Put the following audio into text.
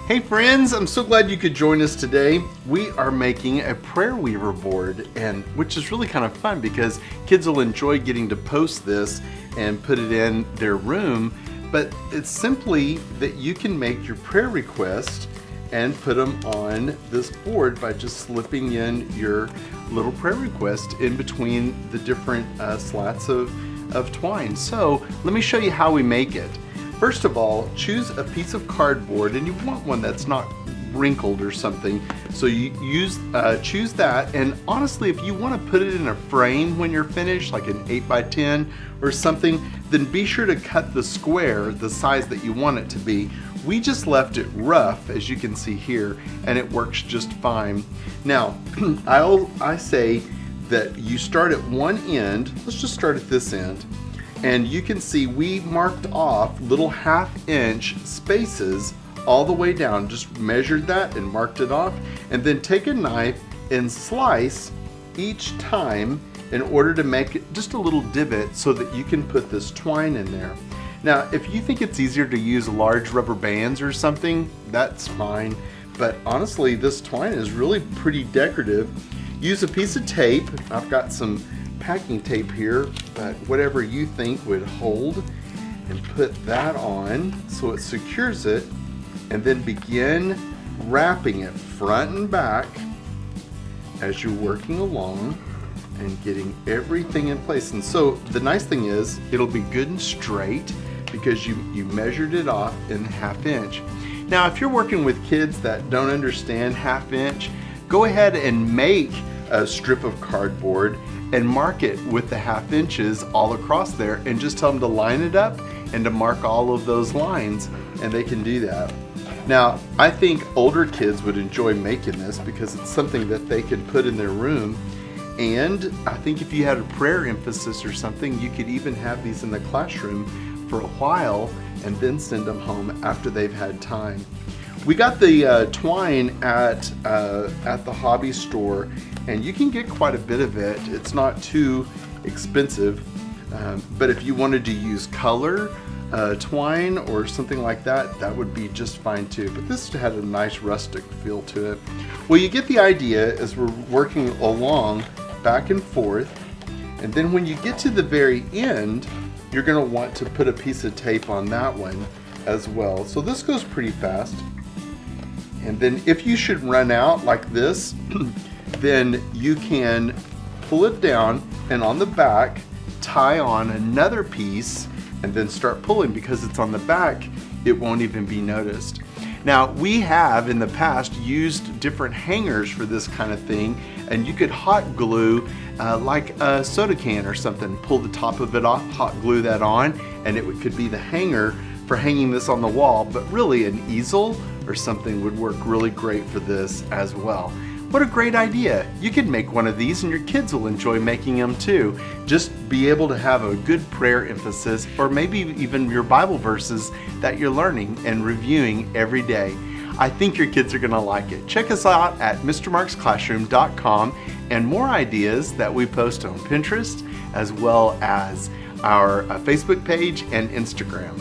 Hey friends, I'm so glad you could join us today. We are making a prayer weaver board, and which is really kind of fun because kids will enjoy getting to post this and put it in their room. But it's simply that you can make your prayer request and put them on this board by just slipping in your little prayer request in between the different slats of twine. So let me show you how we make it. First of all, choose a piece of cardboard, and you want one that's not wrinkled or something. So you choose that, and honestly, if you want to put it in a frame when you're finished, like an 8x10 or something, then be sure to cut the square the size that you want it to be. We just left it rough, as you can see here, and it works just fine. Now, I say that you start at one end. Let's just start at this end. And you can see we marked off little 1/2 inch spaces all the way down. Just measured that and marked it off. And then take a knife and slice each time in order to make just a little divot so that you can put this twine in there. Now, if you think it's easier to use large rubber bands or something, that's fine. But honestly, this twine is really pretty decorative. Use a piece of tape. I've got some packing tape here, but whatever you think would hold, and put that on so it secures it, and then begin wrapping it front and back as you're working along and getting everything in place. And so the nice thing is it'll be good and straight because you measured it off in 1/2 inch. Now, if you're working with kids that don't understand 1/2 inch, go ahead and make a strip of cardboard and mark it with the 1/2 inches all across there, and just tell them to line it up and to mark all of those lines, and they can do that. Now, I think older kids would enjoy making this because it's something that they can put in their room, and I think if you had a prayer emphasis or something, you could even have these in the classroom for a while and then send them home after they've had time. We got the twine at the hobby store, and you can get quite a bit of it. It's not too expensive, but if you wanted to use color twine or something like that, that would be just fine too. But this had a nice rustic feel to it. Well, you get the idea as we're working along back and forth, and then when you get to the very end, you're going to want to put a piece of tape on that one as well. So this goes pretty fast. And then if you should run out like this, then you can pull it down and on the back tie on another piece and then start pulling. Because it's on the back, it won't even be noticed. Now, we have in the past used different hangers for this kind of thing, and you could hot glue like a soda can or something. Pull the top of it off, hot glue that on, and it could be the hanger for hanging this on the wall. But really, an easel or something would work really great for this as well. What a great idea. You could make one of these and your kids will enjoy making them too. Just be able to have a good prayer emphasis, or maybe even your Bible verses that you're learning and reviewing every day. I think your kids are gonna like it. Check us out at mrmarksclassroom.com, and more ideas that we post on Pinterest as well as our Facebook page and Instagram.